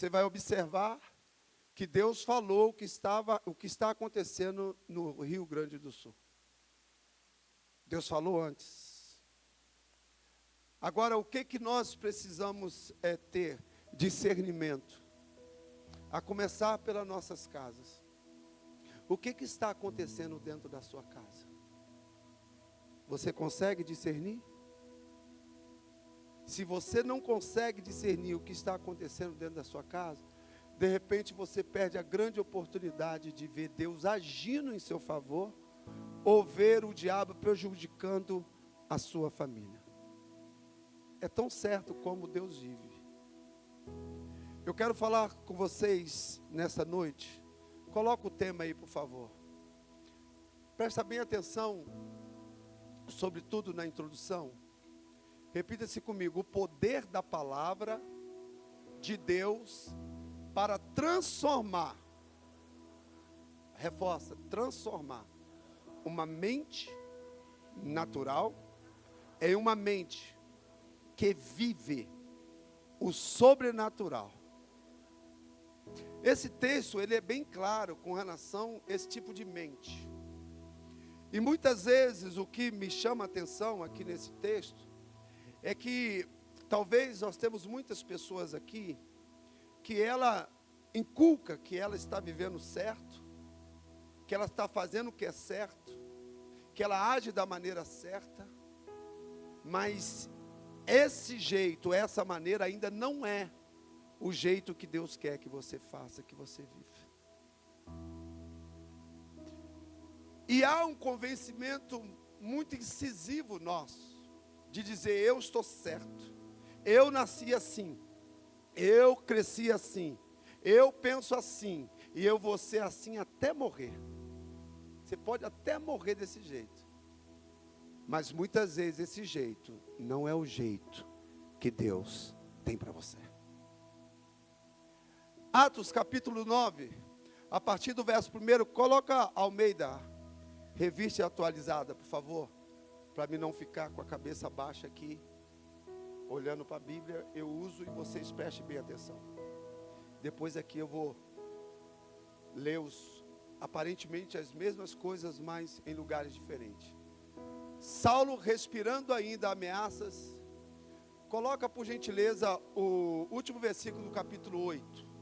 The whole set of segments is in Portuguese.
você vai observar que Deus falou o que está acontecendo no Rio Grande do Sul. Deus falou antes. Agora, o que nós precisamos ter? Discernimento. A começar pelas nossas casas. O que está acontecendo dentro da sua casa? Você consegue discernir? Se você não consegue discernir o que está acontecendo dentro da sua casa, de repente você perde a grande oportunidade de ver Deus agindo em seu favor, ou ver o diabo prejudicando a sua família. É tão certo como Deus vive. Eu quero falar com vocês nessa noite. Coloca o tema aí, por favor. Presta bem atenção, sobretudo na introdução. Repita-se comigo: o poder da palavra de Deus para transformar, reforça, transformar uma mente natural em uma mente que vive o sobrenatural. Esse texto, ele é bem claro com relação a esse tipo de mente. E muitas vezes o que me chama a atenção aqui nesse texto é que talvez nós temos muitas pessoas aqui que ela inculca que ela está vivendo certo, que ela está fazendo o que é certo, que ela age da maneira certa, mas esse jeito, essa maneira ainda não é o jeito que Deus quer que você faça, que você viva. E há um convencimento muito incisivo nosso, de dizer: eu estou certo, eu nasci assim, eu cresci assim, eu penso assim, e eu vou ser assim até morrer. Você pode até morrer desse jeito, mas muitas vezes esse jeito não é o jeito que Deus tem para você. Atos capítulo 9, a partir do verso 1, coloca Almeida, revista atualizada, por favor, para mim não ficar com a cabeça baixa aqui, olhando para a Bíblia. Eu uso e vocês prestem bem atenção. Depois aqui eu vou ler aparentemente as mesmas coisas, mas em lugares diferentes. Saulo, respirando ainda ameaças. Coloca, por gentileza, o último versículo do capítulo 8.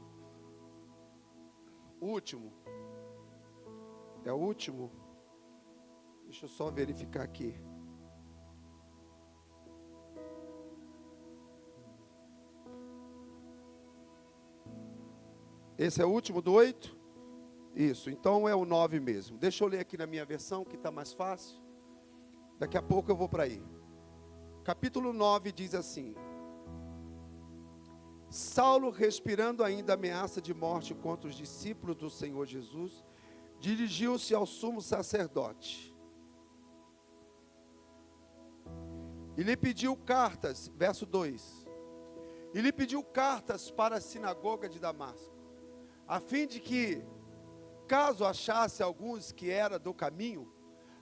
O último. É o último? Deixa eu só verificar aqui. Esse é o último do 8? Isso, então é o 9 mesmo. Deixa eu ler aqui na minha versão, que está mais fácil. Daqui a pouco eu vou para aí. Capítulo 9 diz assim: Saulo, respirando ainda ameaça de morte contra os discípulos do Senhor Jesus, dirigiu-se ao sumo sacerdote e lhe pediu cartas, verso 2, e lhe pediu cartas para a sinagoga de Damasco, a fim de que, caso achasse alguns que era do caminho,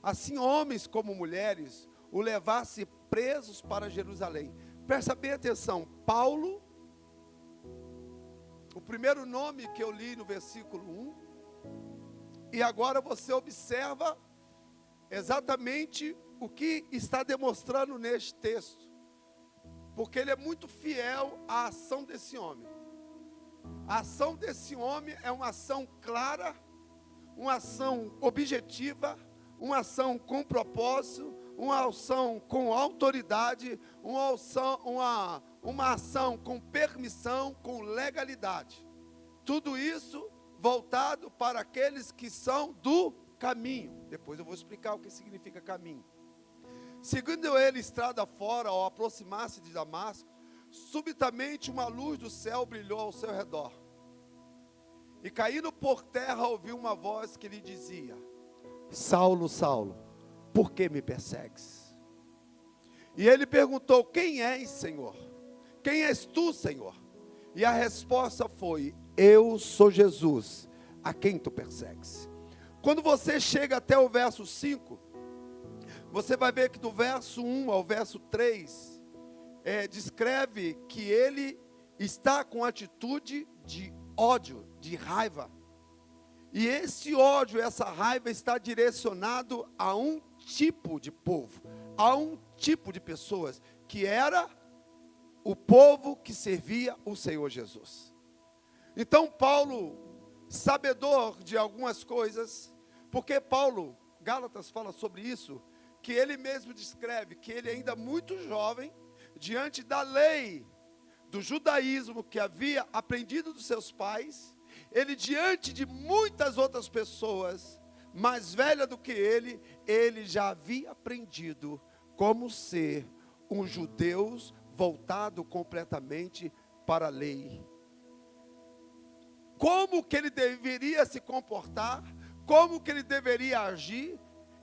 assim homens como mulheres, o levasse presos para Jerusalém. Presta bem atenção, Paulo, o primeiro nome que eu li no versículo 1, e agora você observa exatamente o que está demonstrando neste texto, porque ele é muito fiel à ação desse homem. A ação desse homem é uma ação clara, uma ação objetiva, uma ação com propósito, uma ação com autoridade, uma ação com permissão, com legalidade. Tudo isso voltado para aqueles que são do caminho. Depois eu vou explicar o que significa caminho. Seguindo ele estrada fora, ao aproximar-se de Damasco, subitamente uma luz do céu brilhou ao seu redor. E caindo por terra, ouviu uma voz que lhe dizia: Saulo, Saulo, por que me persegues? E ele perguntou: quem és, Senhor? Quem és tu, Senhor? E a resposta foi: eu sou Jesus, a quem tu persegues. Quando você chega até o verso 5, você vai ver que do verso 1 ao verso 3, descreve que ele está com atitude de ódio, de raiva. E esse ódio, essa raiva está direcionado a um tipo de povo, a um tipo de pessoas, que era o povo que servia o Senhor Jesus. Então Paulo, sabedor de algumas coisas, porque Paulo, Gálatas fala sobre isso, que ele mesmo descreve que ele ainda muito jovem, diante da lei do judaísmo que havia aprendido dos seus pais, ele diante de muitas outras pessoas, mais velha do que ele já havia aprendido como ser um judeu voltado completamente para a lei. Como que ele deveria se comportar, como que ele deveria agir,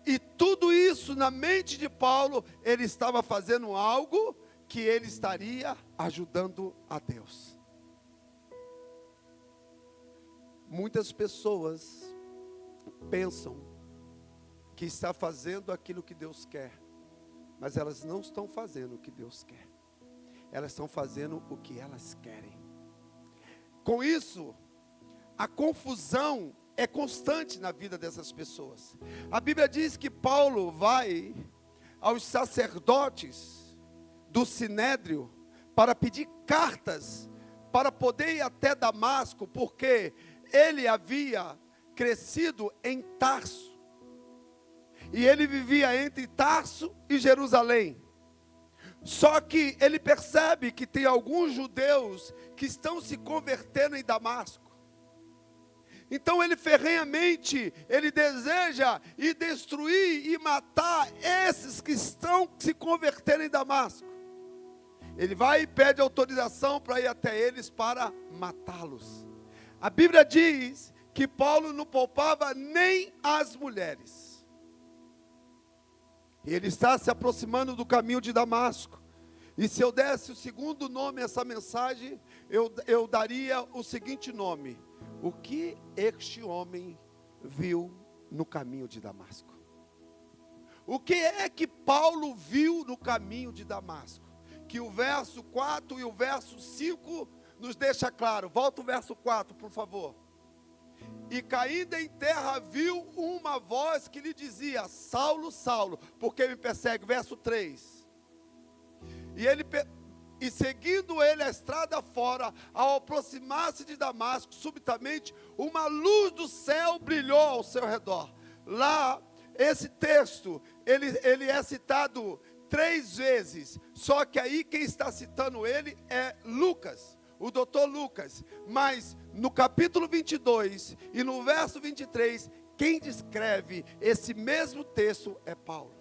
e tudo isso na mente de Paulo, ele estava fazendo algo que ele estaria ajudando a Deus. Muitas pessoas pensam que está fazendo aquilo que Deus quer, mas elas não estão fazendo o que Deus quer. Elas estão fazendo o que elas querem. Com isso, a confusão é constante na vida dessas pessoas. A Bíblia diz que Paulo vai aos sacerdotes do Sinédrio para pedir cartas, para poder ir até Damasco, porque ele havia crescido em Tarso. E ele vivia entre Tarso e Jerusalém. Só que ele percebe que tem alguns judeus que estão se convertendo em Damasco. Então ele ferrenhamente, ele deseja ir destruir e matar esses que estão se convertendo em Damasco. Ele vai e pede autorização para ir até eles para matá-los. A Bíblia diz que Paulo não poupava nem as mulheres. Ele está se aproximando do caminho de Damasco. E se eu desse o segundo nome a essa mensagem, eu daria o seguinte nome: o que este homem viu no caminho de Damasco? O que é que Paulo viu no caminho de Damasco? Que o verso 4 e o verso 5 nos deixa claro. Volta o verso 4, por favor. E caindo em terra viu uma voz que lhe dizia: Saulo, Saulo, por que me persegue? Verso 3. E seguindo ele a estrada fora, ao aproximar-se de Damasco, subitamente uma luz do céu brilhou ao seu redor. Lá, esse texto, ele é citado 3 vezes, só que aí quem está citando ele é Lucas, o doutor Lucas. Mas no capítulo 22 e no verso 23, quem descreve esse mesmo texto é Paulo.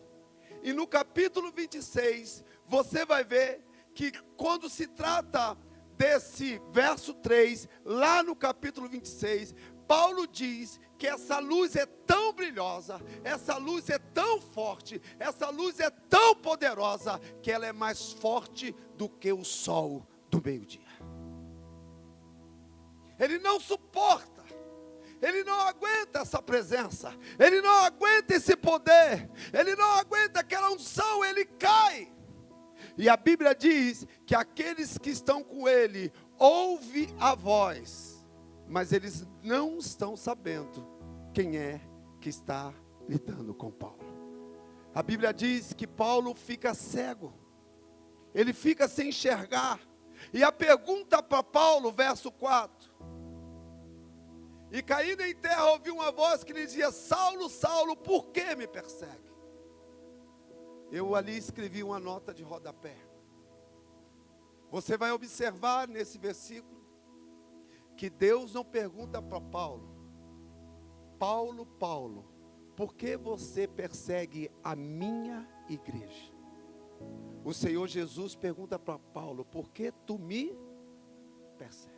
E no capítulo 26, você vai ver que quando se trata desse verso 3, lá no capítulo 26, Paulo diz que essa luz é tão brilhosa, essa luz é tão forte, essa luz é tão poderosa, que ela é mais forte do que o sol do meio-dia. Ele não suporta, ele não aguenta essa presença, ele não aguenta esse poder, ele não aguenta aquela unção, ele cai. E a Bíblia diz que aqueles que estão com ele ouvem a voz, mas eles não estão sabendo quem é que está lidando com Paulo. A Bíblia diz que Paulo fica cego, ele fica sem enxergar. E a pergunta para Paulo, verso 4: e caindo em terra ouviu uma voz que lhe dizia: Saulo, Saulo, por que me persegue? Eu ali escrevi uma nota de rodapé. Você vai observar nesse versículo que Deus não pergunta para Paulo: Paulo, Paulo, por que você persegue a minha igreja? O Senhor Jesus pergunta para Paulo: por que tu me persegue?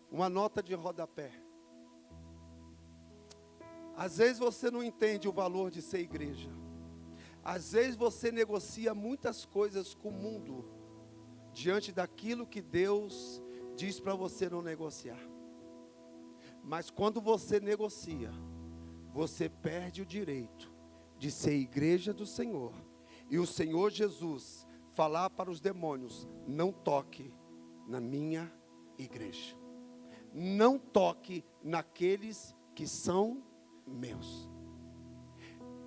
Uma nota de rodapé. Às vezes você não entende o valor de ser igreja. Às vezes você negocia muitas coisas com o mundo, diante daquilo que Deus diz para você não negociar. Mas quando você negocia, você perde o direito de ser igreja do Senhor. E o Senhor Jesus falar para os demônios: não toque na minha igreja. Não toque naqueles que são meus.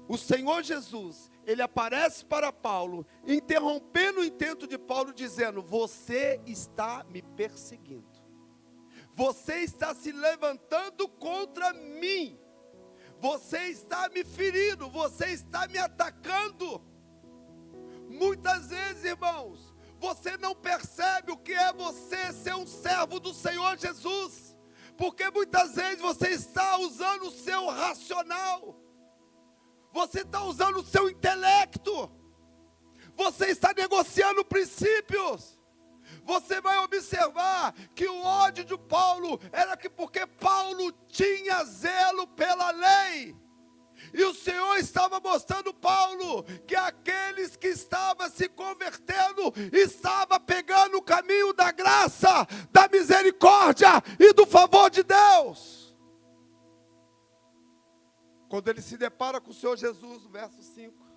O Senhor Jesus, ele aparece para Paulo, interrompendo o intento de Paulo, dizendo: você está me perseguindo. Você está se levantando contra mim. Você está me ferindo, você está me atacando. Muitas vezes, irmãos, você não percebe o que é você ser um servo do Senhor Jesus, porque muitas vezes você está usando o seu racional, você está usando o seu intelecto, você está negociando princípios. Você vai observar que o ódio de Paulo era porque Paulo tinha zelo pela lei. E o Senhor estava mostrando Paulo que aqueles que estavam se convertendo estavam pegando o caminho da graça, da misericórdia e do favor de Deus. Quando ele se depara com o Senhor Jesus, no verso 5,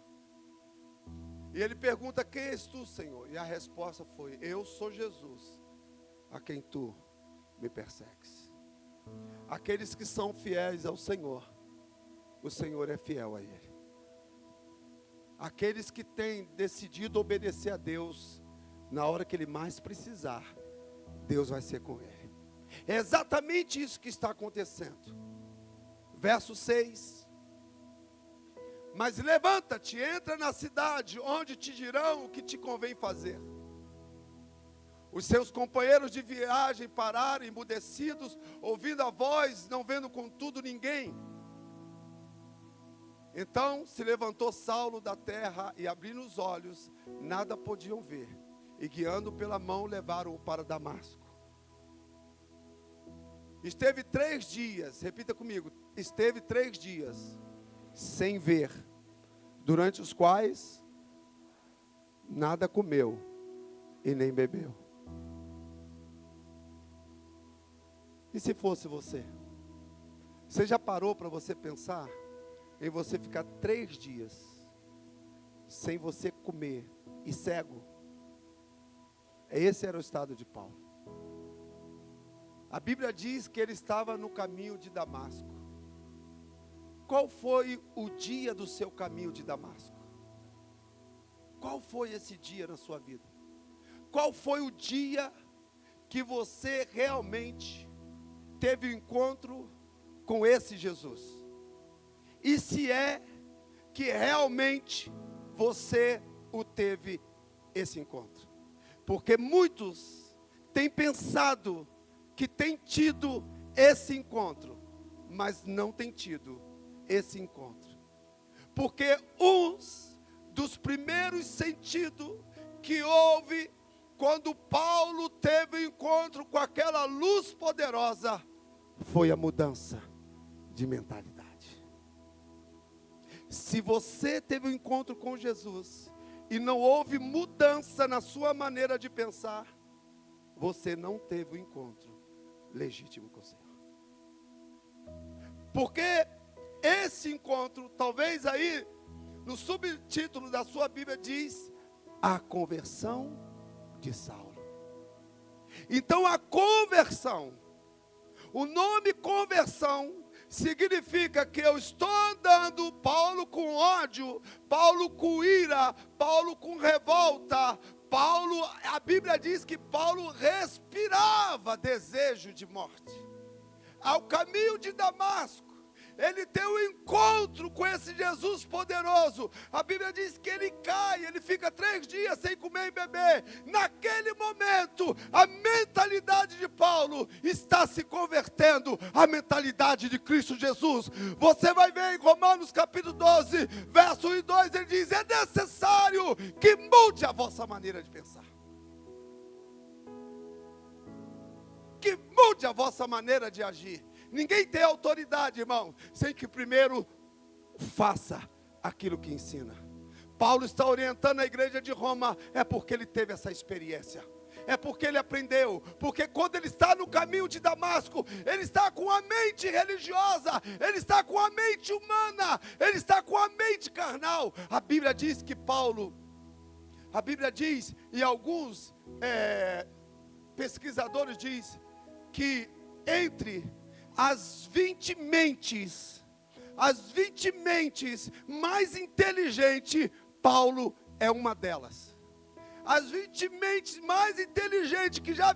e ele pergunta: quem és tu, Senhor? E a resposta foi: eu sou Jesus, a quem tu me persegues. Aqueles que são fiéis ao Senhor, o Senhor é fiel a ele. Aqueles que têm decidido obedecer a Deus, na hora que ele mais precisar, Deus vai ser com ele. É exatamente isso que está acontecendo. Verso 6. Mas levanta-te, entra na cidade, onde te dirão o que te convém fazer. Os seus companheiros de viagem pararam emudecidos, ouvindo a voz, não vendo contudo ninguém. Então se levantou Saulo da terra e, abrindo os olhos, nada podiam ver. E guiando pela mão, levaram-o para Damasco. Esteve 3 dias, repita comigo, esteve 3 dias sem ver, durante os quais nada comeu e nem bebeu. E se fosse você? Você já parou para você pensar em você ficar 3 dias sem você comer e cego? Esse era o estado de Paulo. A Bíblia diz que ele estava no caminho de Damasco. Qual foi o dia do seu caminho de Damasco? Qual foi esse dia na sua vida? Qual foi o dia que você realmente teve o encontro com esse Jesus? E se é que realmente você o teve esse encontro? Porque muitos têm pensado que têm tido esse encontro, mas não têm tido esse encontro. Porque uns dos primeiros sentidos que houve quando Paulo teve o encontro com aquela luz poderosa foi a mudança de mentalidade. Se você teve um encontro com Jesus e não houve mudança na sua maneira de pensar, você não teve o encontro legítimo com o Senhor. Porque esse encontro, talvez aí no subtítulo da sua Bíblia diz: a conversão de Saulo. Então a conversão, o nome conversão significa que eu estou andando, Paulo com ódio, Paulo com ira, Paulo com revolta, Paulo, a Bíblia diz que Paulo respirava desejo de morte. Ao caminho de Damasco, ele tem um encontro com esse Jesus poderoso. A Bíblia diz que ele cai, ele fica 3 dias sem comer e beber. Naquele momento, a mentalidade de Paulo está se convertendo à mentalidade de Cristo Jesus. Você vai ver em Romanos capítulo 12, verso 1 e 2, ele diz: é necessário que mude a vossa maneira de pensar. Que mude a vossa maneira de agir. Ninguém tem autoridade, irmão, sem que primeiro faça aquilo que ensina. Paulo está orientando a igreja de Roma, é porque ele teve essa experiência. É porque ele aprendeu, porque quando ele está no caminho de Damasco, ele está com a mente religiosa, ele está com a mente humana, ele está com a mente carnal. A Bíblia diz que Paulo, a Bíblia diz, e alguns pesquisadores dizem que entre as 20 mentes mais inteligentes, Paulo é uma delas. As 20 mentes mais inteligentes que já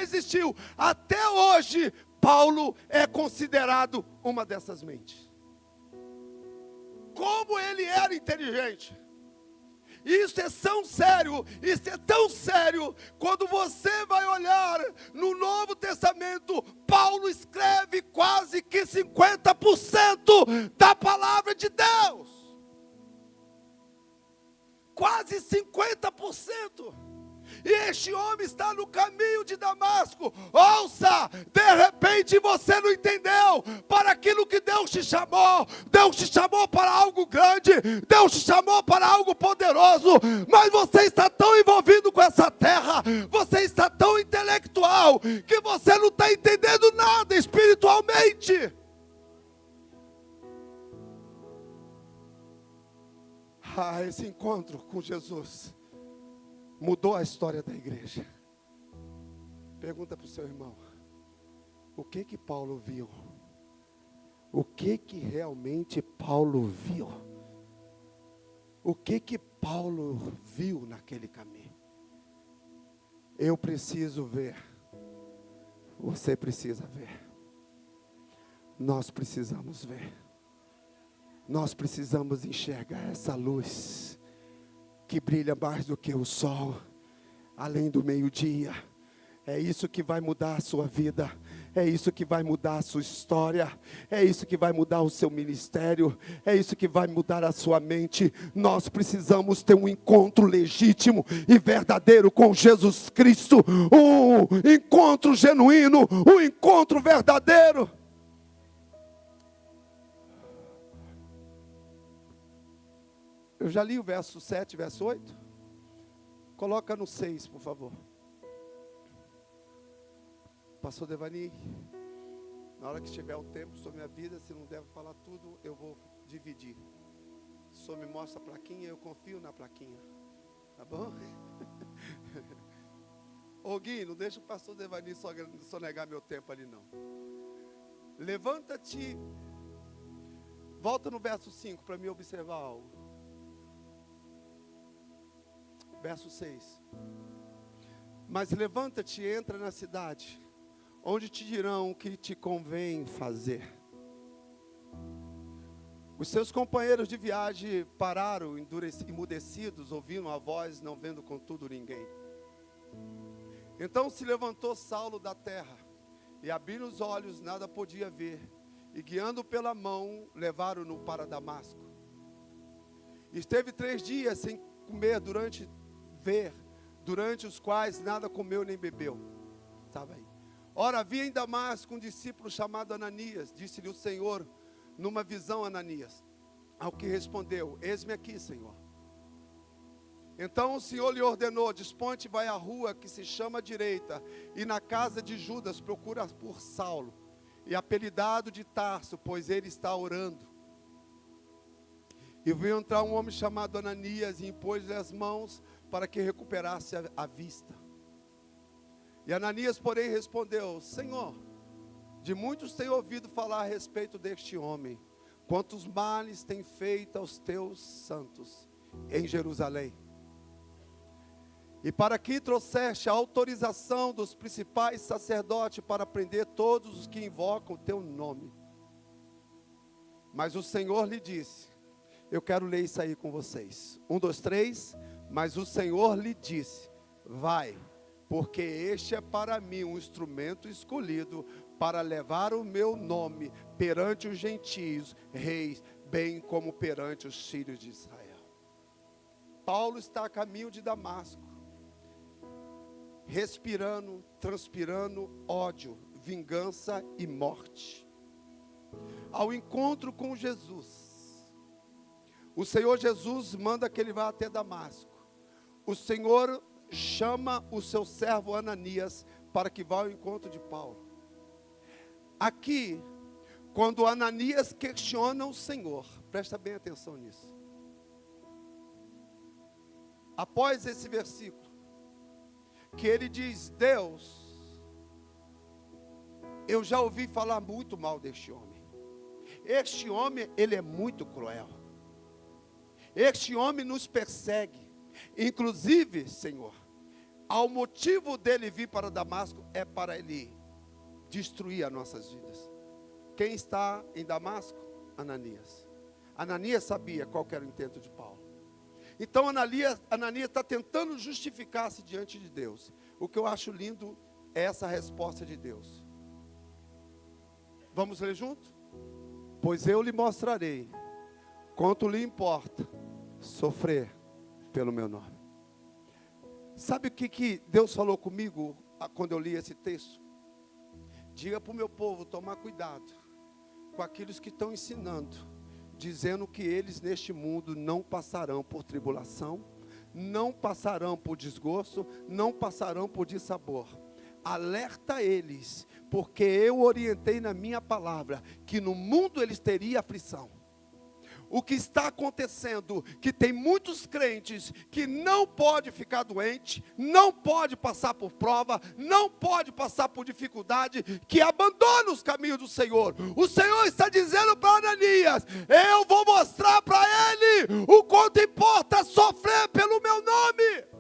existiu até hoje, Paulo é considerado uma dessas mentes. Como ele era inteligente. Isso é tão sério, quando você vai olhar no Novo Testamento, Paulo escreve quase que 50% da palavra de Deus. Quase 50%. E este homem está no caminho de Damasco. Ouça, de repente você não entendeu para aquilo que Deus te chamou. Deus te chamou para algo grande, Deus te chamou para algo poderoso, mas você está tão envolvido com essa terra, você está tão intelectual, que você não está entendendo nada espiritualmente. Esse encontro com Jesus mudou a história da igreja. Pergunta para o seu irmão: o que Paulo viu? O que realmente Paulo viu? O que Paulo viu naquele caminho? Eu preciso ver. Você precisa ver. Nós precisamos ver. Nós precisamos enxergar essa luz que brilha mais do que o sol, além do meio-dia. É isso que vai mudar a sua vida, é isso que vai mudar a sua história, é isso que vai mudar o seu ministério, é isso que vai mudar a sua mente. Nós precisamos ter um encontro legítimo e verdadeiro com Jesus Cristo, um encontro genuíno, um encontro verdadeiro. Eu já li o verso 7, verso 8. Coloca no 6, por favor. Pastor Devani, na hora que tiver o tempo sobre a minha vida, se não deve falar tudo, eu vou dividir. O senhor me mostra a plaquinha, eu confio na plaquinha. Tá bom? Ô Gui, não deixa o pastor Devani sonegar meu tempo ali não. Levanta-te. Volta no verso 5 para me observar algo. Verso 6. Mas levanta-te e entra na cidade, onde te dirão o que te convém fazer. Os seus companheiros de viagem pararam emudecidos, ouvindo a voz, não vendo contudo ninguém. Então se levantou Saulo da terra, e abrindo os olhos, nada podia ver, e guiando pela mão, levaram-no para Damasco. Esteve 3 dias sem comer durante os quais nada comeu nem bebeu. Estava aí. Ora, havia em Damasco um discípulo chamado Ananias. Disse-lhe o Senhor numa visão, Ananias. Ao que respondeu: eis-me aqui, Senhor. Então o Senhor lhe ordenou: dispõe-te e vai à rua que se chama direita, e na casa de Judas procura por Saulo, e apelidado de Tarso, pois ele está orando. E veio entrar um homem chamado Ananias, e impôs-lhe as mãos para que recuperasse a vista. E Ananias, porém, respondeu: Senhor, de muitos tenho ouvido falar a respeito deste homem, quantos males tem feito aos teus santos em Jerusalém. E para que trouxeste a autorização dos principais sacerdotes para prender todos os que invocam o teu nome. Mas o Senhor lhe disse, eu quero ler isso aí com vocês. 1, 2, 3. Mas o Senhor lhe disse: vai, porque este é para mim um instrumento escolhido para levar o meu nome perante os gentios, reis, bem como perante os filhos de Israel. Paulo está a caminho de Damasco, respirando, transpirando ódio, vingança e morte. Ao encontro com Jesus, o Senhor Jesus manda que ele vá até Damasco. O Senhor chama o seu servo Ananias para que vá ao encontro de Paulo. Aqui, quando Ananias questiona o Senhor, presta bem atenção nisso. Após esse versículo, que ele diz: Deus, eu já ouvi falar muito mal deste homem. Este homem, ele é muito cruel. Este homem nos persegue. Inclusive, Senhor, ao motivo dele vir para Damasco é para ele destruir as nossas vidas. Quem está em Damasco? Ananias. Ananias sabia qual era o intento de Paulo. Então Ananias está tentando justificar-se diante de Deus. O que eu acho lindo é essa resposta de Deus. Vamos ler junto? Pois eu lhe mostrarei quanto lhe importa sofrer pelo meu nome. Sabe o que Deus falou comigo quando eu li esse texto? Diga para o meu povo tomar cuidado com aqueles que estão ensinando, dizendo que eles neste mundo não passarão por tribulação, não passarão por desgosto, não passarão por dissabor. Alerta eles, porque eu orientei na minha palavra que no mundo eles teriam aflição. O que está acontecendo, que tem muitos crentes que não pode ficar doente, não pode passar por prova, não pode passar por dificuldade, que abandona os caminhos do Senhor. O Senhor está dizendo para Ananias: eu vou mostrar para ele o quanto importa sofrer pelo meu nome.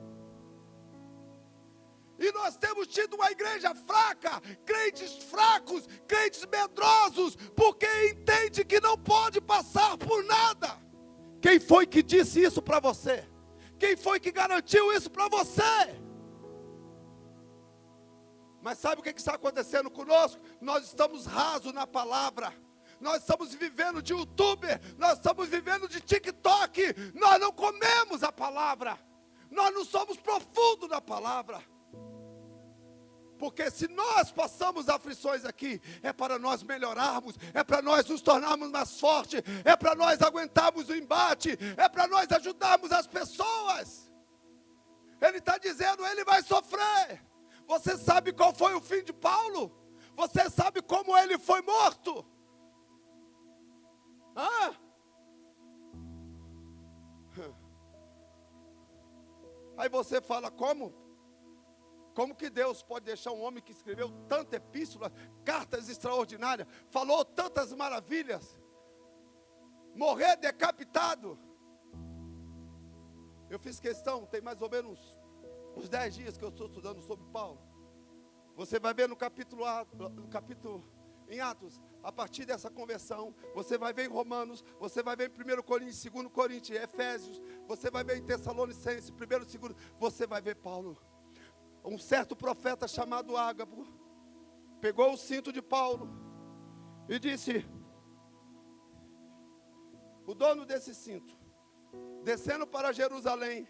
E nós temos tido uma igreja fraca, crentes fracos, crentes medrosos, porque entende que não pode passar por nada. Quem foi que disse isso para você? Quem foi que garantiu isso para você? Mas sabe o que está acontecendo conosco? Nós estamos rasos na palavra. Nós estamos vivendo de youtuber, nós estamos vivendo de TikTok. Nós não comemos a palavra. Nós não somos profundos na palavra. Porque se nós passamos aflições aqui, é para nós melhorarmos, é para nós nos tornarmos mais fortes, é para nós aguentarmos o embate, é para nós ajudarmos as pessoas. Ele está dizendo, ele vai sofrer. Você sabe qual foi o fim de Paulo? Você sabe como ele foi morto? Aí você fala, como? Como que Deus pode deixar um homem que escreveu tanta epístola, cartas extraordinárias, falou tantas maravilhas, morrer decapitado? Eu fiz questão, tem mais ou menos uns 10 dias que eu estou estudando sobre Paulo. Você vai ver no capítulo em Atos, a partir dessa conversão, você vai ver em Romanos, você vai ver em 1 Coríntios, 2 Coríntios, Efésios, você vai ver em Tessalonicenses, 1, 2, você vai ver Paulo. Um certo profeta chamado Ágabo pegou o cinto de Paulo e disse: o dono desse cinto, descendo para Jerusalém,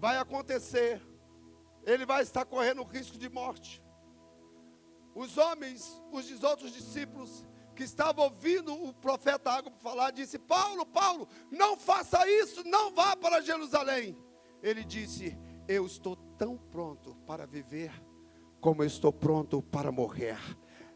vai acontecer, ele vai estar correndo risco de morte. Os homens, os outros discípulos que estavam ouvindo o profeta Ágabo falar, disse: Paulo, Paulo, não faça isso, não vá para Jerusalém. Ele disse: eu estou tão pronto para viver, como eu estou pronto para morrer.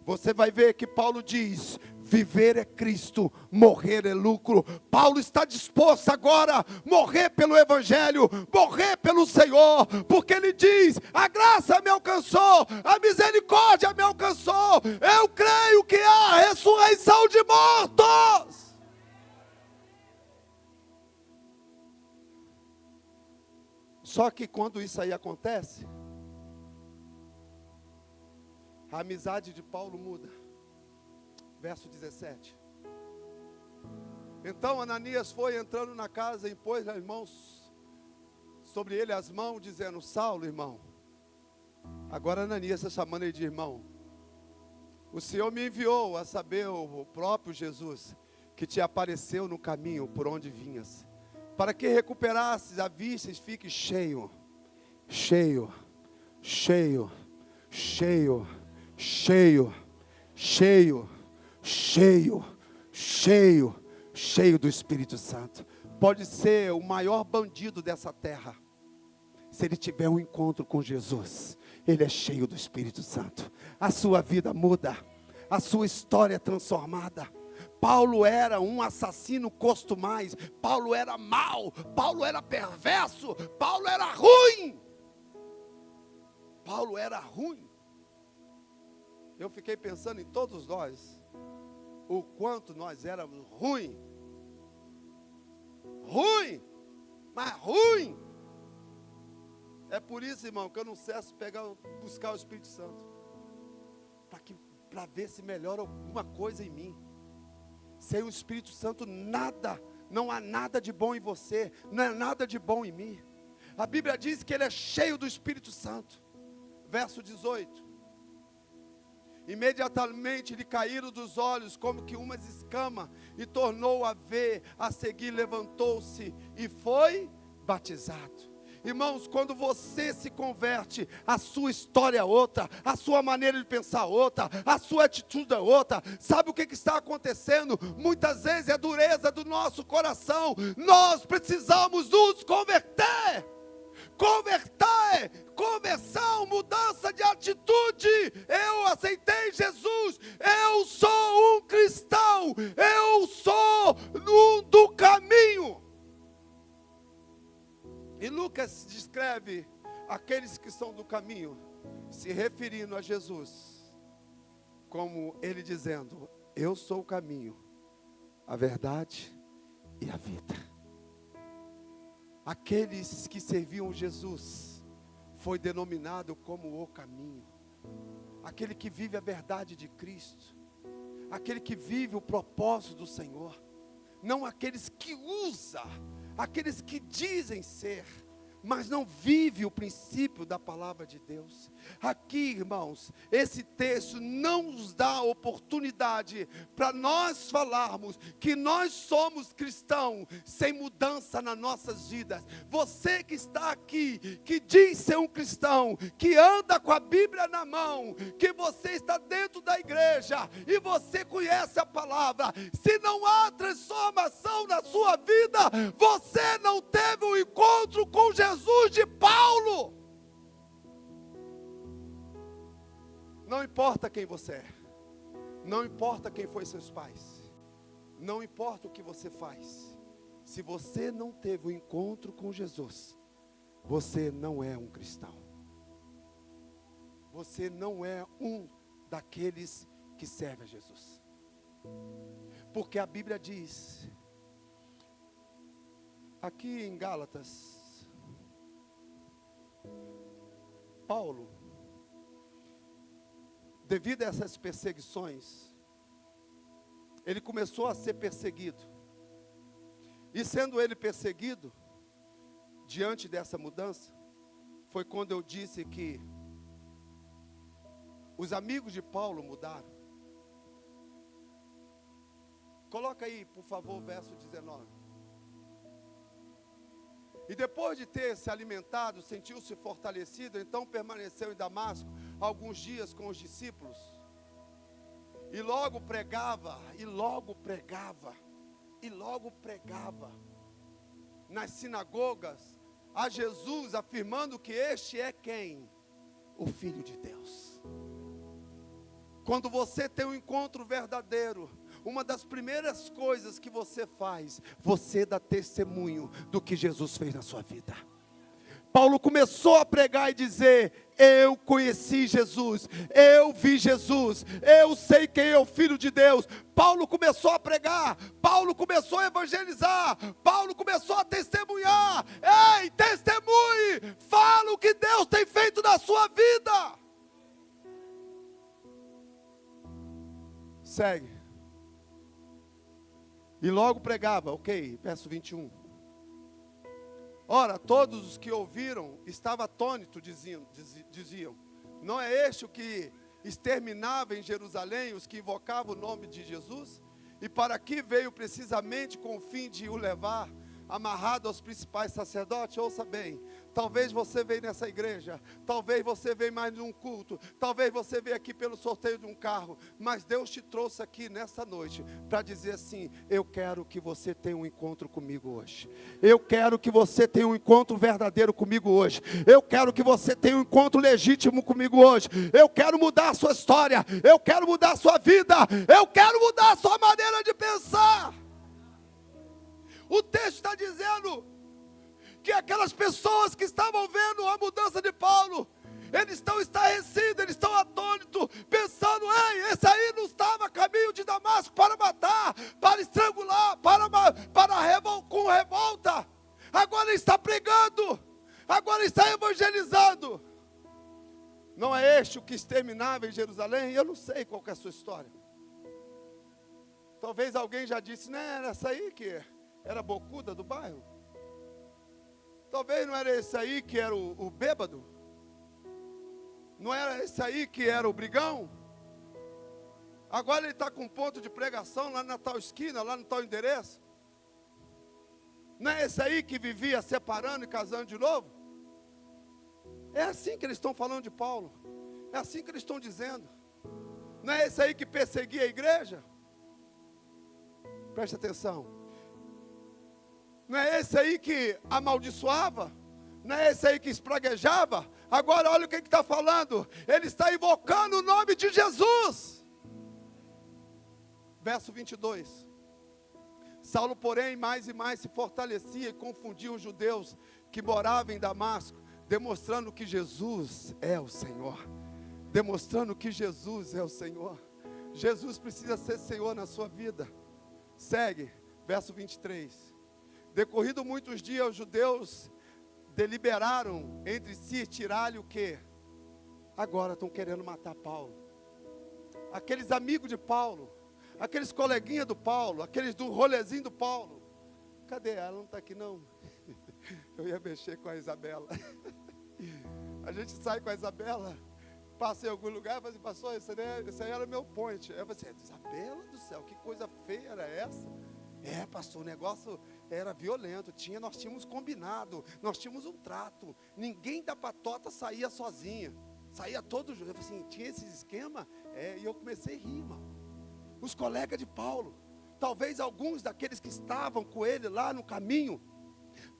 Você vai ver que Paulo diz: viver é Cristo, morrer é lucro. Paulo está disposto agora a morrer pelo Evangelho, morrer pelo Senhor, porque ele diz: a graça me alcançou, a misericórdia me alcançou, eu creio que há ressurreição de mortos. Só que quando isso aí acontece, a amizade de Paulo muda. Verso 17. Então Ananias foi entrando na casa e impôs sobre ele as mãos, dizendo: Saulo, irmão. Agora Ananias está chamando ele de irmão. O Senhor me enviou a saber, o próprio Jesus, que te apareceu no caminho por onde vinhas, para que recuperasses a vista e fique cheio, cheio, cheio, cheio, cheio, cheio, cheio, cheio, cheio do Espírito Santo. Pode ser o maior bandido dessa terra, se ele tiver um encontro com Jesus, ele é cheio do Espírito Santo. A sua vida muda, a sua história é transformada. Paulo era um assassino costumais, Paulo era mau, Paulo era perverso, Paulo era ruim. Paulo era ruim. Eu fiquei pensando em todos nós, o quanto nós éramos ruim, mas ruim. É por isso, irmão, que eu não cesso buscar o Espírito Santo, para ver se melhora alguma coisa em mim. Sem o Espírito Santo não há nada de bom em você, não é nada de bom em mim. A Bíblia diz que ele é cheio do Espírito Santo. Verso 18. Imediatamente lhe caíram dos olhos como que umas escamas, e tornou a ver, a seguir levantou-se e foi batizado. Irmãos, quando você se converte, a sua história é outra, a sua maneira de pensar é outra, a sua atitude é outra. Sabe o que está acontecendo? Muitas vezes é a dureza do nosso coração. Nós precisamos nos converter. Conversão, mudança de atitude. Eu aceitei Jesus, eu sou um cristão, eu sou do caminho. E Lucas descreve aqueles que são do caminho, se referindo a Jesus, como ele dizendo: eu sou o caminho, a verdade e a vida. Aqueles que serviam Jesus foi denominado como o caminho. Aquele que vive a verdade de Cristo, aquele que vive o propósito do Senhor, não aqueles que usam, aqueles que dizem ser, mas não vive o princípio da palavra de Deus. Aqui, irmãos, esse texto não nos dá oportunidade para nós falarmos que nós somos cristãos sem mudança nas nossas vidas. Você que está aqui, que diz ser um cristão, que anda com a Bíblia na mão, que você está dentro da igreja e você conhece a palavra, se não há transformação na sua vida, você não teve um encontro com Jesus de Paulo. Não importa quem você é, não importa quem foi seus pais, não importa o que você faz, se você não teve um encontro com Jesus, você não é um cristão. Você não é um daqueles que serve a Jesus. Porque a Bíblia diz, aqui em Gálatas, Paulo, devido a essas perseguições, ele começou a ser perseguido. E sendo ele perseguido, diante dessa mudança, foi quando eu disse que os amigos de Paulo mudaram. Coloca aí, por favor, o verso 19. E depois de ter se alimentado, sentiu-se fortalecido, então permaneceu em Damasco alguns dias com os discípulos. E logo pregava nas sinagogas a Jesus, afirmando que este é quem? O Filho de Deus. Quando você tem um encontro verdadeiro, uma das primeiras coisas que você faz, você dá testemunho do que Jesus fez na sua vida. Paulo começou a pregar e dizer: eu conheci Jesus, eu vi Jesus, eu sei quem é o Filho de Deus. Paulo começou a pregar, Paulo começou a evangelizar, Paulo começou a testemunhar. Ei, testemunhe, fala o que Deus tem feito na sua vida. Segue. E logo pregava, ok, verso 21. Ora, todos os que ouviram estavam atônitos, diziam: não é este o que exterminava em Jerusalém os que invocavam o nome de Jesus? E para aqui veio precisamente com o fim de o levar amarrado aos principais sacerdotes? Ouça bem, talvez você veio nessa igreja, talvez você veio mais num culto, talvez você veio aqui pelo sorteio de um carro, mas Deus te trouxe aqui nessa noite para dizer assim: eu quero que você tenha um encontro comigo hoje, eu quero que você tenha um encontro verdadeiro comigo hoje, eu quero que você tenha um encontro legítimo comigo hoje, eu quero mudar a sua história, eu quero mudar a sua vida, eu quero mudar a sua maneira de pensar. O texto está dizendo que aquelas pessoas que estavam vendo a mudança de Paulo, Eles estão estarrecidos, eles estão atônitos, pensando: ei, esse aí não estava a caminho de Damasco para matar, para estrangular, com revolta. Agora ele está pregando, agora ele está evangelizando. Não é este o que exterminava em Jerusalém? Eu não sei qual que é a sua história. Talvez alguém já disse: não era essa aí que era a bocuda do bairro? Talvez não era esse aí que era o bêbado? Não era esse aí que era o brigão? Agora ele está com um ponto de pregação lá na tal esquina, lá no tal endereço. Não é esse aí que vivia separando e casando de novo? É assim que eles estão falando de Paulo. É assim que eles estão dizendo. Não é esse aí que perseguia a igreja? Preste atenção. Não é esse aí que amaldiçoava? Não é esse aí que espraguejava? Agora olha o que está falando. Ele está invocando o nome de Jesus. Verso 22. Saulo, porém, mais e mais se fortalecia e confundia os judeus que moravam em Damasco, demonstrando que Jesus é o Senhor. Demonstrando que Jesus é o Senhor. Jesus precisa ser Senhor na sua vida. Segue, verso 23. Decorrido muitos dias, os judeus deliberaram entre si tirar-lhe o quê? Agora estão querendo matar Paulo. Aqueles amigos de Paulo, aqueles coleguinhas do Paulo, aqueles do rolezinho do Paulo. Cadê ela? Não está aqui não. Eu ia mexer com a Isabela. A gente sai com a Isabela, passa em algum lugar e fala assim: pastor, esse aí era meu point. Aí eu falei assim: Isabela do céu, que coisa feia era essa? É, pastor, o negócio era violento, nós tínhamos combinado, nós tínhamos um trato, ninguém da patota saía sozinha, saía todo junto. Eu falei assim: tinha esse esquema? E eu comecei a rir, irmão. Os colegas de Paulo, talvez alguns daqueles que estavam com ele lá no caminho,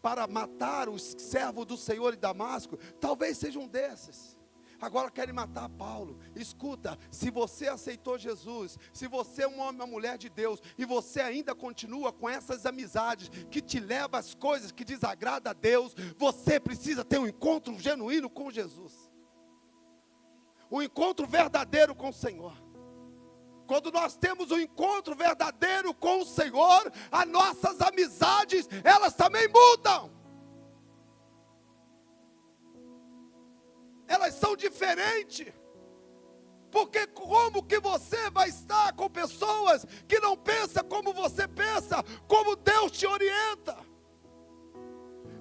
para matar os servos do Senhor em Damasco, talvez sejam desses. Agora querem matar Paulo. Escuta, se você aceitou Jesus, se você é um homem, uma mulher de Deus, e você ainda continua com essas amizades que te levam às coisas que desagradam a Deus, você precisa ter um encontro genuíno com Jesus, um encontro verdadeiro com o Senhor. Quando nós temos um encontro verdadeiro com o Senhor, as nossas amizades, elas também mudam. Elas são diferentes. Porque como que você vai estar com pessoas que não pensam como você pensa, como Deus te orienta?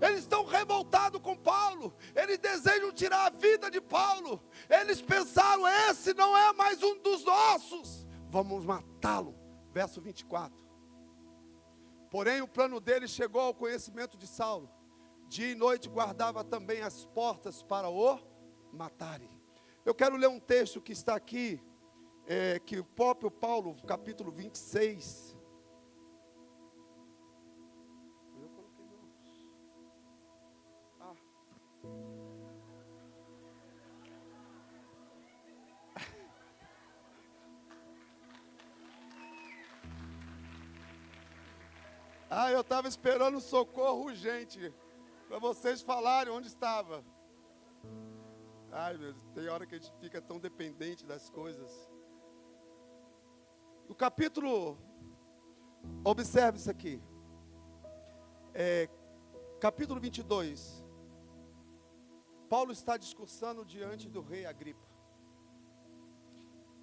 Eles estão revoltados com Paulo, eles desejam tirar a vida de Paulo. Eles pensaram: esse não é mais um dos nossos, vamos matá-lo. Verso 24. Porém o plano dele chegou ao conhecimento de Saulo. Dia e noite guardava também as portas para o matarem. Eu quero ler um texto que está aqui, que o próprio Paulo, capítulo 26. Eu coloquei meu. Eu estava esperando socorro urgente, para vocês falarem onde estava. Ai, meu Deus, tem hora que a gente fica tão dependente das coisas. O capítulo, observe isso aqui. Capítulo 22. Paulo está discursando diante do rei Agripa.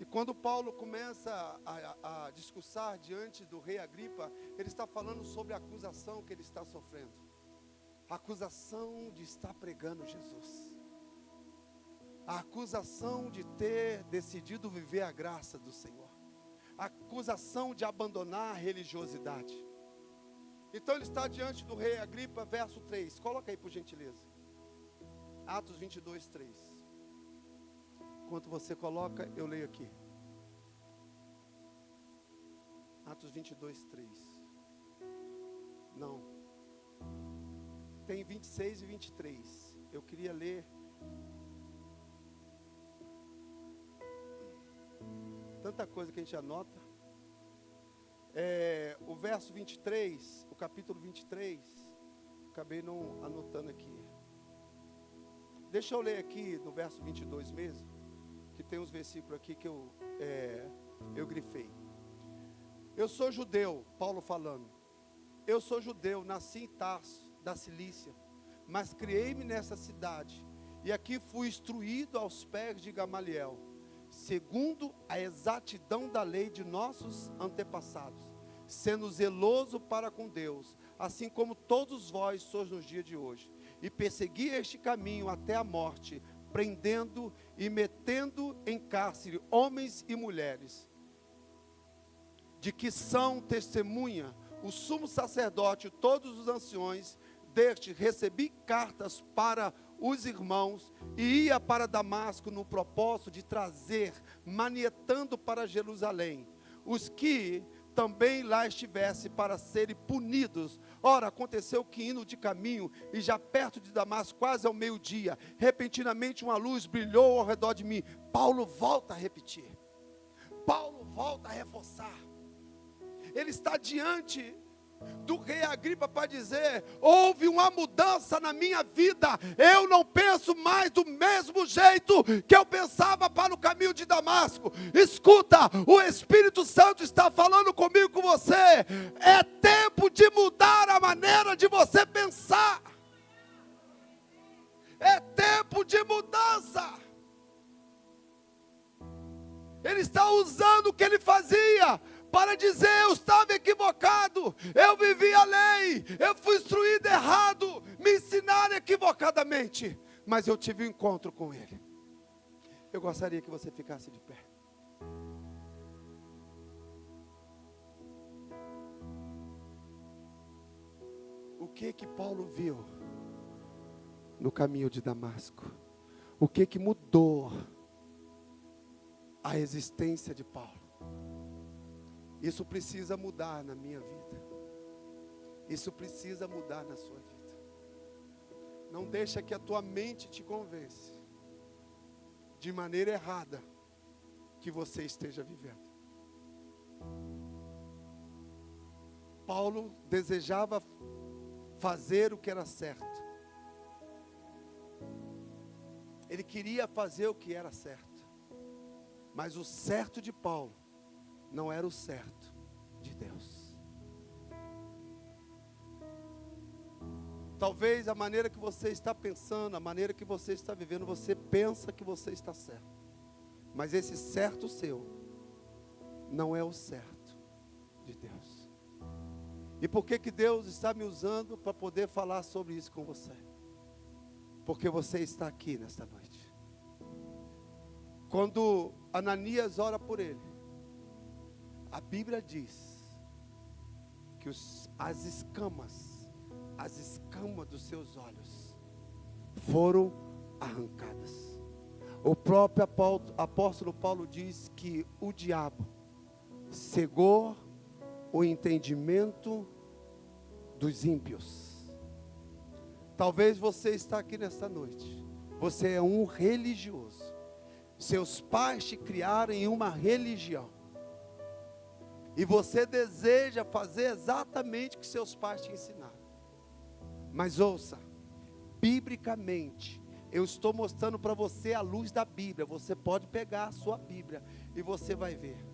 E quando Paulo começa a discursar diante do rei Agripa, ele está falando sobre a acusação que ele está sofrendo. A acusação de estar pregando Jesus. A acusação de ter decidido viver a graça do Senhor. A acusação de abandonar a religiosidade. Então ele está diante do rei Agripa, verso 3. Coloca aí por gentileza. Atos 22, 3. Enquanto você coloca, eu leio aqui. Atos 22, 3. Não. Tem 26 e 23. Eu queria ler. Tanta coisa que a gente anota. O verso 23, o capítulo 23. Acabei não anotando aqui. Deixa eu ler aqui no verso 22 mesmo, que tem uns versículos aqui que eu grifei. Eu sou judeu, Paulo falando. Eu sou judeu, nasci em Tarso, da Cilícia, mas criei-me nessa cidade, e aqui fui instruído aos pés de Gamaliel, segundo a exatidão da lei de nossos antepassados, sendo zeloso para com Deus, assim como todos vós sois nos dias de hoje. E persegui este caminho até a morte, prendendo e metendo em cárcere homens e mulheres, de que são testemunha o sumo sacerdote e todos os anciões. Deste recebi cartas para os irmãos, e ia para Damasco no propósito de trazer, manietando para Jerusalém, os que também lá estivesse para serem punidos. Ora, aconteceu que indo de caminho, e já perto de Damasco, quase ao meio-dia, repentinamente uma luz brilhou ao redor de mim. Paulo volta a repetir, Paulo volta a reforçar. Ele está diante do rei Agripa para dizer: houve uma mudança na minha vida, eu não penso mais do mesmo jeito que eu pensava para o caminho de Damasco. Escuta, o Espírito Santo está falando comigo, com você. É tempo de mudar a maneira de você pensar, é tempo de mudança. Ele está usando o que ele fazia para dizer: eu estava equivocado, eu vivi a lei, eu fui instruído errado, me ensinaram equivocadamente, mas eu tive um encontro com ele. Eu gostaria que você ficasse de pé. O que Paulo viu no caminho de Damasco? O que mudou a existência de Paulo? Isso precisa mudar na minha vida. Isso precisa mudar na sua vida. Não deixa que a tua mente te convença de maneira errada que você esteja vivendo. Paulo desejava fazer o que era certo. Ele queria fazer o que era certo. Mas o certo de Paulo não era o certo de Deus. Talvez a maneira que você está pensando, a maneira que você está vivendo, você pensa que você está certo. Mas esse certo seu não é o certo de Deus. E por que Deus está me usando para poder falar sobre isso com você? Porque você está aqui nesta noite. Quando Ananias ora por ele, a Bíblia diz que as escamas dos seus olhos foram arrancadas. O próprio apóstolo Paulo diz que o diabo cegou o entendimento dos ímpios. Talvez você está aqui nesta noite, você é um religioso. Seus pais te criaram em uma religião. E você deseja fazer exatamente o que seus pais te ensinaram. Mas ouça, biblicamente, eu estou mostrando para você a luz da Bíblia. Você pode pegar a sua Bíblia e você vai ver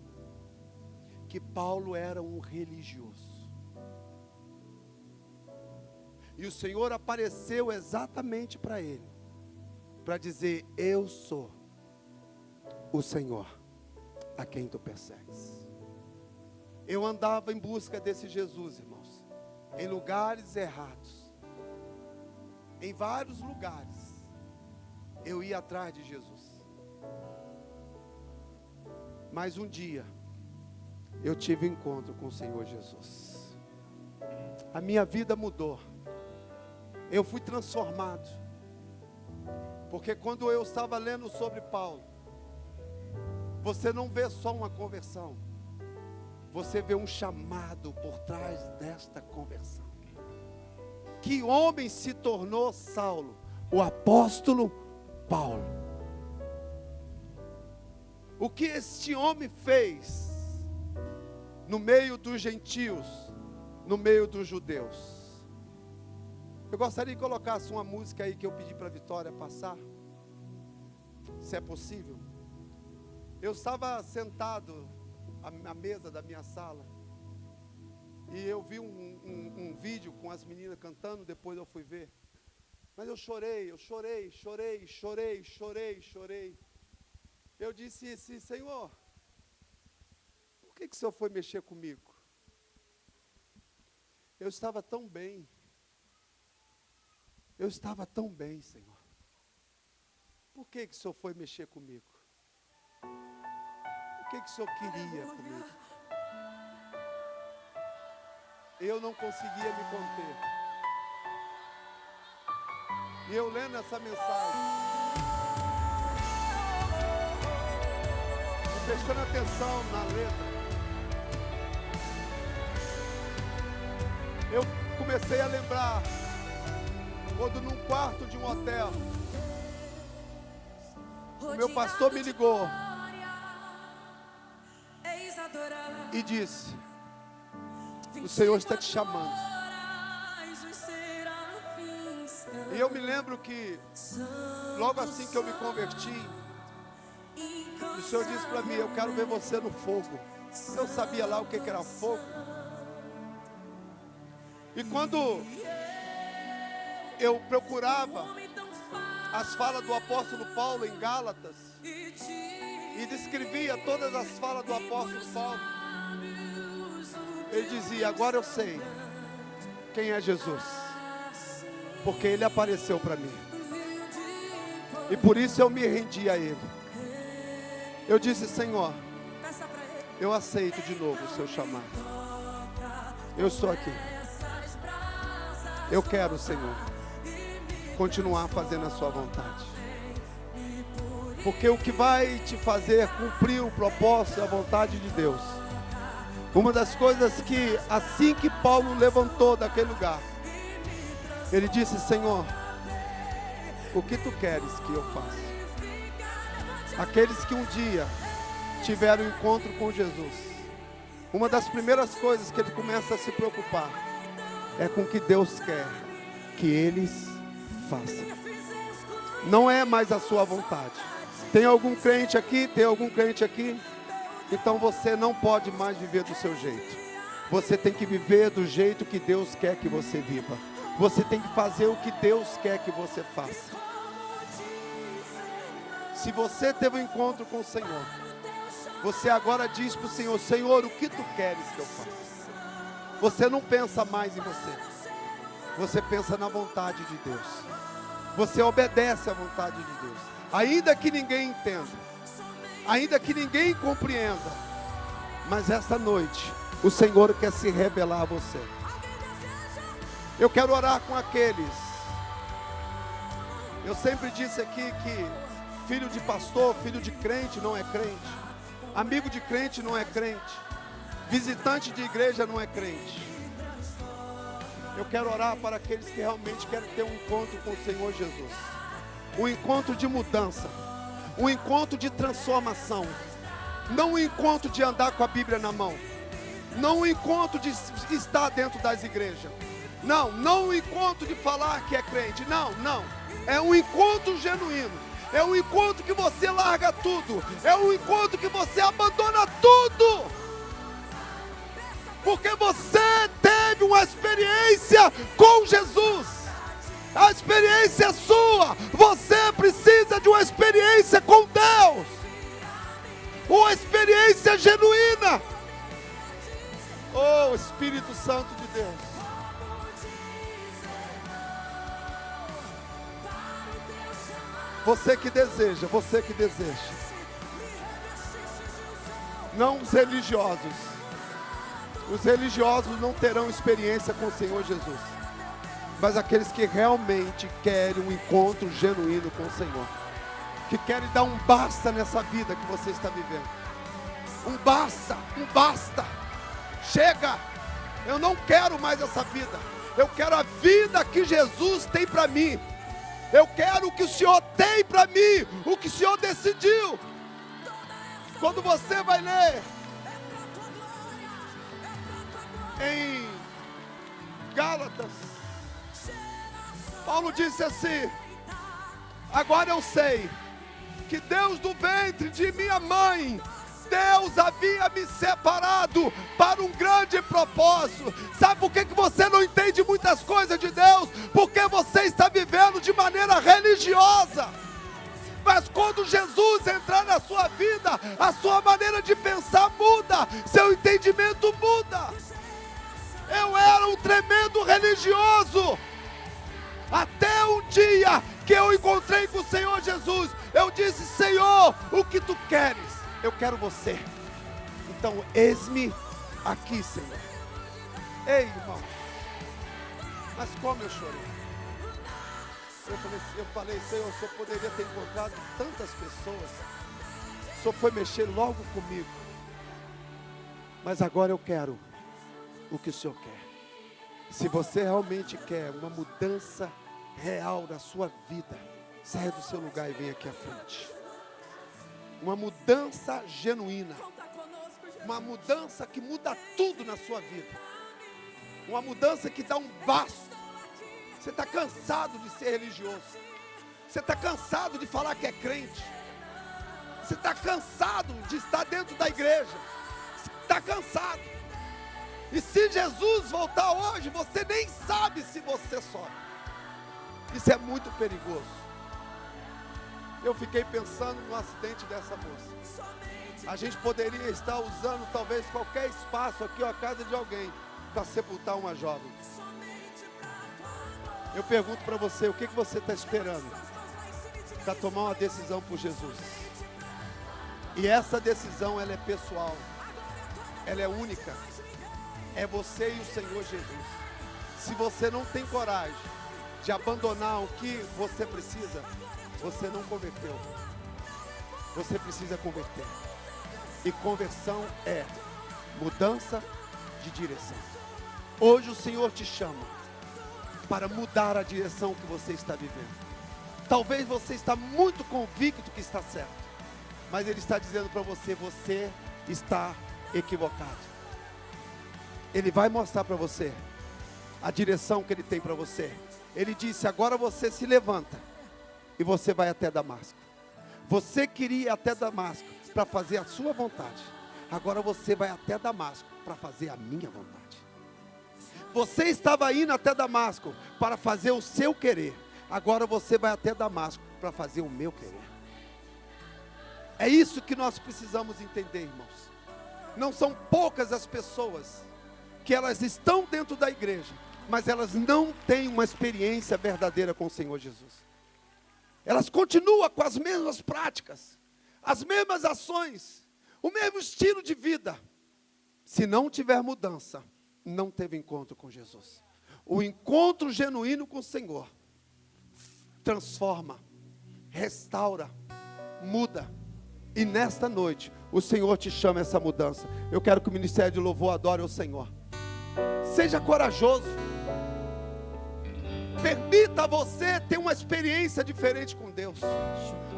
que Paulo era um religioso. E o Senhor apareceu exatamente para ele, para dizer: eu sou o Senhor a quem tu persegues. Eu andava em busca desse Jesus, irmãos, em lugares errados, em vários lugares, eu ia atrás de Jesus. Mas um dia, eu tive um encontro com o Senhor Jesus. A minha vida mudou, eu fui transformado, porque quando eu estava lendo sobre Paulo, você não vê só uma conversão, você vê um chamado por trás desta conversão. Que homem se tornou Saulo? O apóstolo Paulo. O que este homem fez no meio dos gentios, no meio dos judeus? Eu gostaria que colocasse uma música aí que eu pedi para a Vitória passar, se é possível. Eu estava sentado à mesa da minha sala e eu vi um vídeo com as meninas cantando, depois eu fui ver. Mas eu chorei. Eu disse assim: Senhor, por que o Senhor foi mexer comigo? Eu estava tão bem. Senhor. Por que o Senhor foi mexer comigo? O que o Senhor queria comigo? Eu não conseguia me conter. E eu lendo essa mensagem, e prestando atenção na letra, eu comecei a lembrar quando num quarto de um hotel, o meu pastor me ligou e disse: o Senhor está te chamando. E eu me lembro que logo assim que eu me converti, o Senhor disse para mim: eu quero ver você no fogo. Eu sabia lá o que era fogo. E quando eu procurava as falas do apóstolo Paulo em Gálatas e descrevia todas as falas do apóstolo Paulo, ele dizia: agora eu sei quem é Jesus, porque ele apareceu para mim, e por isso eu me rendi a ele. Eu disse: Senhor, eu aceito de novo o seu chamado. Eu estou aqui. Eu quero, Senhor, continuar fazendo a sua vontade, porque o que vai te fazer cumprir o propósito e a vontade de Deus, uma das coisas que assim que Paulo levantou daquele lugar, ele disse: Senhor, o que tu queres que eu faça? Aqueles que um dia tiveram um encontro com Jesus, uma das primeiras coisas que ele começa a se preocupar é com o que Deus quer que eles façam. Não é mais a sua vontade. Tem algum crente aqui? Então você não pode mais viver do seu jeito. Você tem que viver do jeito que Deus quer que você viva. Você tem que fazer o que Deus quer que você faça. Se você teve um encontro com o Senhor, você agora diz para o Senhor: Senhor, o que tu queres que eu faça? Você não pensa mais em você. Você pensa na vontade de Deus. Você obedece à vontade de Deus. Ainda que ninguém entenda, ainda que ninguém compreenda, mas essa noite o Senhor quer se revelar a você. Eu quero orar com aqueles. Eu sempre disse aqui que filho de pastor, filho de crente não é crente, amigo de crente não é crente, visitante de igreja não é crente. Eu quero orar para aqueles que realmente querem ter um encontro com o Senhor Jesus, um encontro de mudança, um encontro de transformação, não um encontro de andar com a Bíblia na mão, não um encontro de estar dentro das igrejas, não um encontro de falar que é crente, não, é um encontro genuíno, é um encontro que você larga tudo, é um encontro que você abandona tudo, porque você teve uma experiência com Jesus. A experiência é sua. Você precisa de uma experiência com Deus, uma experiência genuína. Oh, Espírito Santo de Deus, você que deseja, não os religiosos. Os religiosos não terão experiência com o Senhor Jesus, mas aqueles que realmente querem um encontro genuíno com o Senhor, que querem dar um basta nessa vida que você está vivendo. Um basta. Chega, eu não quero mais essa vida. Eu quero a vida que Jesus tem para mim. Eu quero o que o Senhor tem para mim, o que o Senhor decidiu. Quando você vai ler em Gálatas, Paulo disse assim: agora eu sei que Deus do ventre de minha mãe, Deus havia me separado para um grande propósito. Sabe por que você não entende muitas coisas de Deus? Porque você está vivendo de maneira religiosa. Mas quando Jesus entrar na sua vida, a sua maneira de pensar muda, seu entendimento muda. Eu era um tremendo religioso, até um dia que eu encontrei com o Senhor Jesus. Eu disse: Senhor, o que tu queres? Eu quero você. Então eis-me aqui, Senhor. Ei, irmão, mas como eu chorei. Eu falei, Senhor, o Senhor poderia ter encontrado tantas pessoas. O Senhor foi mexer logo comigo. Mas agora eu quero o que o Senhor quer. Se você realmente quer uma mudança real na sua vida, saia do seu lugar e venha aqui à frente. Uma mudança genuína. Uma mudança que muda tudo na sua vida. Uma mudança que dá um basta. Você está cansado de ser religioso. Você está cansado de falar que é crente. Você está cansado de estar dentro da igreja. Você está cansado. E se Jesus voltar hoje, você nem sabe se você sobe. Isso é muito perigoso. Eu fiquei pensando no acidente dessa moça. A gente poderia estar usando talvez qualquer espaço aqui, ou a casa de alguém, para sepultar uma jovem. Eu pergunto para você, o que você está esperando para tomar uma decisão por Jesus? E essa decisão, ela é pessoal, ela é única, é você e o Senhor Jesus. Se você não tem coragem de abandonar o que você precisa, você não converteu. Você precisa converter. E conversão é mudança de direção. Hoje o Senhor te chama para mudar a direção que você está vivendo. Talvez você está muito convicto que está certo, mas Ele está dizendo para você: você está equivocado. Ele vai mostrar para você a direção que Ele tem para você. Ele disse: agora você se levanta e você vai até Damasco. Você queria ir até Damasco para fazer a sua vontade. Agora você vai até Damasco para fazer a minha vontade. Você estava indo até Damasco para fazer o seu querer. Agora você vai até Damasco para fazer o meu querer. É isso que nós precisamos entender, irmãos. Não são poucas as pessoas que elas estão dentro da igreja, mas elas não têm uma experiência verdadeira com o Senhor Jesus. Elas continuam com as mesmas práticas, as mesmas ações, o mesmo estilo de vida. Se não tiver mudança, não teve encontro com Jesus. O encontro genuíno com o Senhor transforma, restaura, muda. E nesta noite o Senhor te chama a essa mudança. Eu quero que o ministério de louvor adore ao Senhor. Seja corajoso. Permita você ter uma experiência diferente com Deus.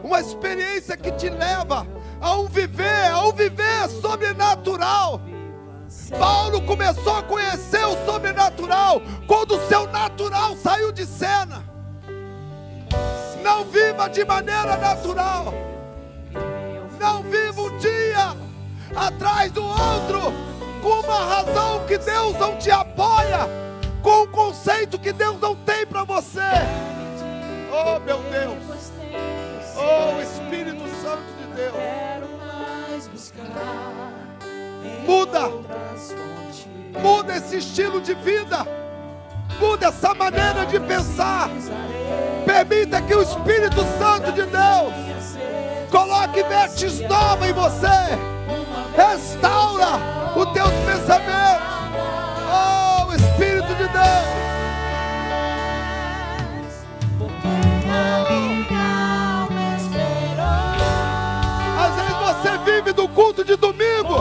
Uma experiência que te leva a um viver sobrenatural. Paulo começou a conhecer o sobrenatural quando o seu natural saiu de cena. Não viva de maneira natural. Não viva um dia atrás do outro, com uma razão que Deus não te apoia, com um conceito que Deus não tem para você. Oh, meu Deus. Oh, Espírito Santo de Deus. Muda esse estilo de vida. Muda essa maneira de pensar. Permita que o Espírito Santo de Deus coloque vestes novas em você. Restaura os teus pensamentos. Oh, Espírito de Deus. Às vezes você vive do culto de domingo.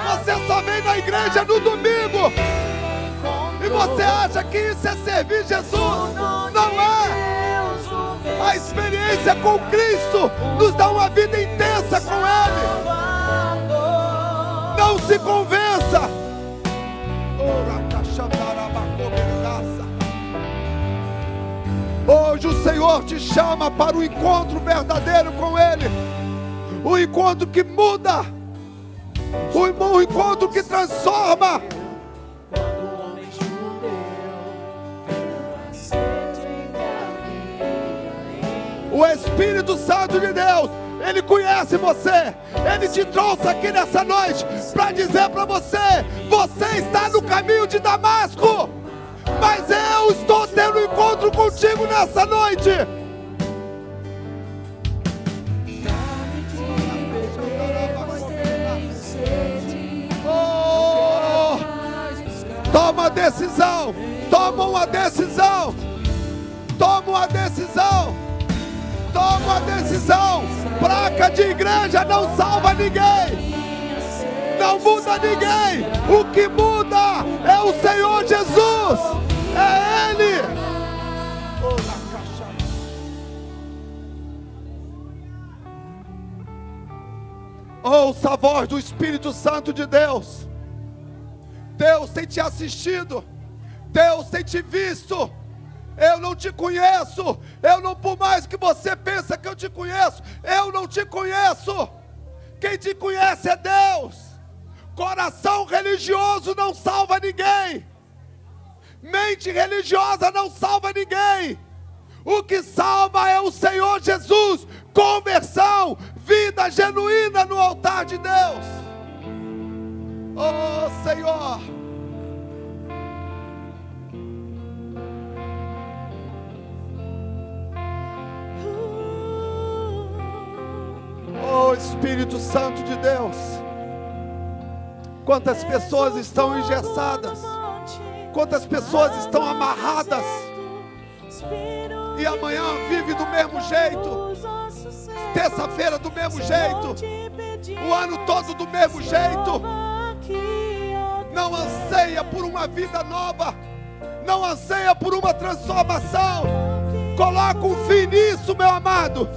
Você só vem na igreja no domingo. E você acha que isso é servir Jesus? Não é. A experiência com Cristo nos dá uma vida intensa com Ele. Não se convença. Senhor te chama para o encontro verdadeiro com Ele. O encontro que muda. O encontro que transforma. O Espírito Santo de Deus, Ele conhece você. Ele te trouxe aqui nessa noite para dizer para você: você está no caminho de Damasco, mas eu estou tendo um encontro contigo nessa noite. Oh, toma a decisão. Toma uma decisão. Toma uma decisão. Toma uma decisão. Placa de igreja não salva ninguém. Não muda ninguém. O que muda é o Senhor Jesus. É Ele. Ouça a voz do Espírito Santo de Deus. Deus tem te assistido. Deus tem te visto. Eu não te conheço. Eu não, por mais que você pense que eu te conheço, eu não te conheço. Quem te conhece é Deus. Coração religioso não salva ninguém. Mente religiosa não salva ninguém. O que salva é o Senhor Jesus. Conversão, vida genuína no altar de Deus. Oh, Senhor. Oh, Espírito Santo de Deus. Quantas pessoas estão engessadas. Quantas pessoas estão amarradas. E amanhã vive do mesmo jeito. Terça-feira do mesmo jeito. O ano todo do mesmo jeito. Não anseia por uma vida nova. Não anseia por uma transformação. Coloca um fim nisso, meu amado.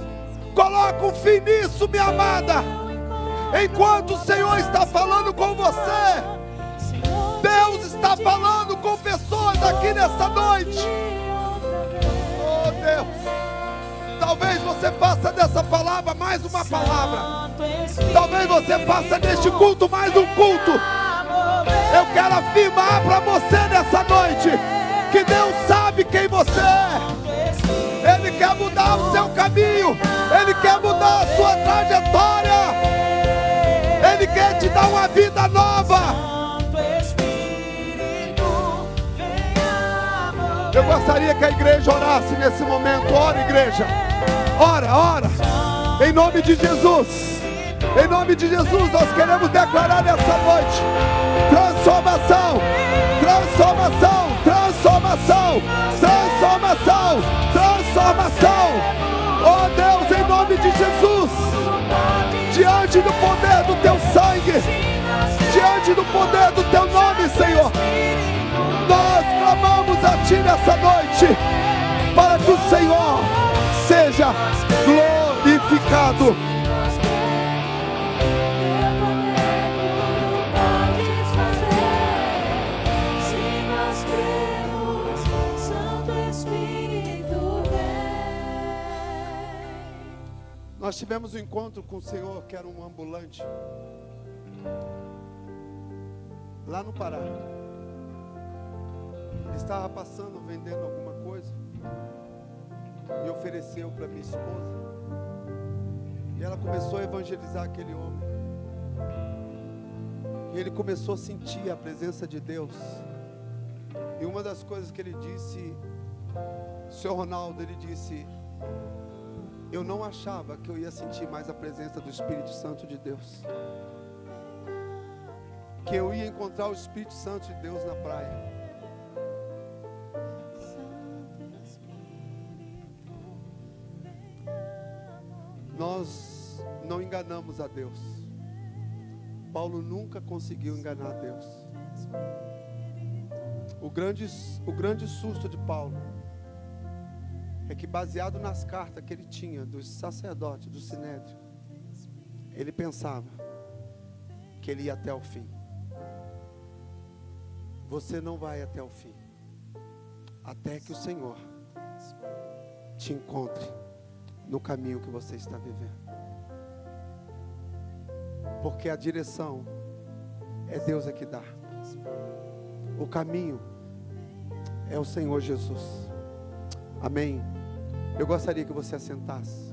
Coloca um fim nisso, minha amada. Enquanto o Senhor está falando com você, Deus está falando com pessoas aqui nessa noite. Oh, Deus. Talvez você faça dessa palavra mais uma palavra. Talvez você faça deste culto mais um culto. Eu quero afirmar para você nessa noite que Deus sabe quem você é. Ele quer mudar o seu caminho. Ele quer mudar a sua trajetória. Ele quer te dar uma vida nova. Eu gostaria que a igreja orasse nesse momento. Ora, igreja. Ora, ora. Em nome de Jesus. Em nome de Jesus, nós queremos declarar nessa noite transformação. Transformação. Transformação. Transformação. Transformação. Oh Deus, em nome de Jesus, diante do poder do teu sangue, diante do poder do teu nome, Senhor, nós clamamos a ti nessa noite, para que o Senhor seja glorificado. Nós tivemos um encontro com o Senhor, que era um ambulante, lá no Pará. Ele estava passando, vendendo alguma coisa, e ofereceu para minha esposa. E ela começou a evangelizar aquele homem. E ele começou a sentir a presença de Deus. E uma das coisas que ele disse, o senhor Ronaldo, ele disse: eu não achava que eu ia sentir mais a presença do Espírito Santo de Deus. Que eu ia encontrar o Espírito Santo de Deus na praia. Nós não enganamos a Deus. Paulo nunca conseguiu enganar a Deus. O grande susto de Paulo é que, baseado nas cartas que ele tinha dos sacerdotes do Sinédrio, ele pensava que ele ia até o fim. Você não vai até o fim, até que o Senhor te encontre no caminho que você está vivendo. Porque a direção é Deus que dá. O caminho é o Senhor Jesus. Amém. Eu gostaria que você assentasse.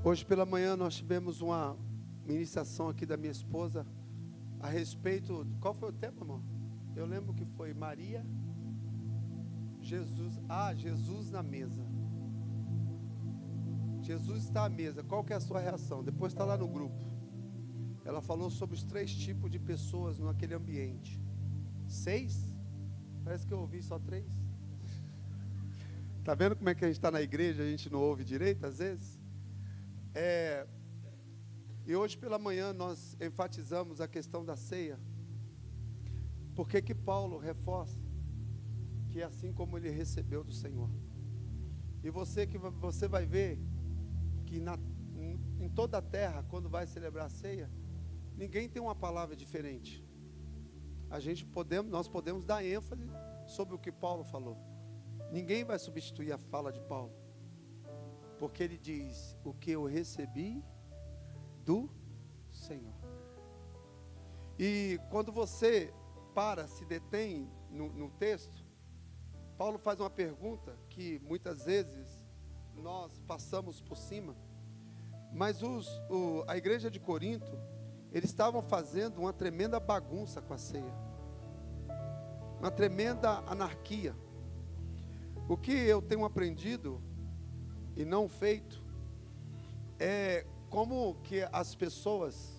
Hoje pela manhã nós tivemos uma ministração aqui da minha esposa a respeito, qual foi o tema, amor? Eu lembro que foi Maria, Jesus, Jesus na mesa. Jesus está à mesa, qual que é a sua reação? Depois está lá no grupo. Ela falou sobre os 3 tipos de pessoas naquele ambiente. 6? Parece que eu ouvi só 3. Está vendo como é que a gente está na igreja, a gente não ouve direito às vezes? E hoje pela manhã nós enfatizamos a questão da ceia. Por que Paulo reforça que é assim como ele recebeu do Senhor? E você vai ver que em toda a terra, quando vai celebrar a ceia, ninguém tem uma palavra diferente. Nós podemos dar ênfase sobre o que Paulo falou. Ninguém vai substituir a fala de Paulo. Porque ele diz, o que eu recebi do Senhor. E quando você se detém no texto, Paulo faz uma pergunta que muitas vezes nós passamos por cima. Mas a igreja de Corinto, eles estavam fazendo uma tremenda bagunça com a ceia. Uma tremenda anarquia. O que eu tenho aprendido e não feito, é como que as pessoas